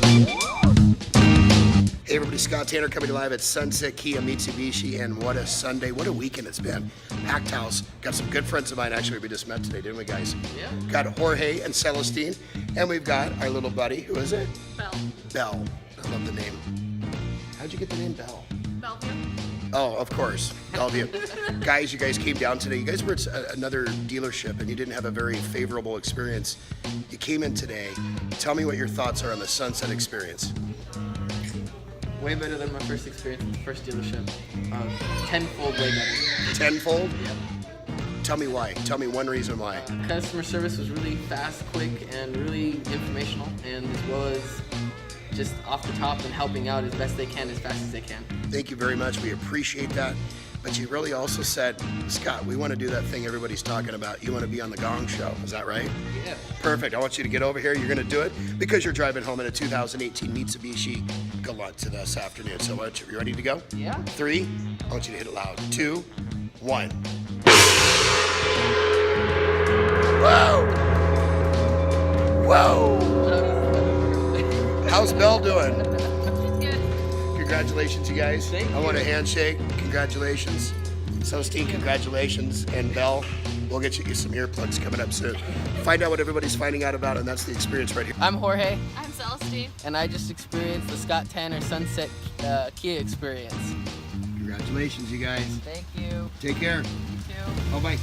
Hey everybody, Scott Tanner coming live at Sunset Kia Mitsubishi, and what a Sunday, what a weekend it's been. Packed house, got some good friends of mine actually we just met today, didn't we guys? Yeah. Got Jorge and Celestine, and we've got our little buddy, who is it? Belle. Belle, I love the name. How'd you get the name Belle? Bellevue. Oh, of course, Bellevue. Guys, you guys came down today. You guys were at another dealership and you didn't have a very favorable experience. You came in today. Tell me what your thoughts are on the Sunset experience. Way better than my first experience with the first dealership. Tenfold way better. Tenfold? Yep. Tell me why. Tell me one reason why. Customer service was really fast, quick, and really informational, and as well as just off the top and helping out as best they can, as fast as they can. Thank you very much. We appreciate that. But you really also said, Scott, we want to do that thing everybody's talking about. You want to be on the Gong Show. Is that right? Yeah. Perfect. I want you to get over here. You're going to do it because you're driving home in a 2018 Mitsubishi Galant this afternoon. So you ready to go? Yeah. 3, I want you to hit it loud. 2, 1. Whoa! Whoa! How's Belle doing? Good. Congratulations, you guys. Thank you. I want a handshake. Congratulations. Celestine, congratulations. And Belle, we'll get you some earplugs coming up soon. Find out what everybody's finding out about, and that's the experience right here. I'm Jorge, I'm Celestine. and I just experienced the Scott Tanner Sunset Kia experience. Congratulations, you guys. Thank you. Take care. You too. Bye-bye.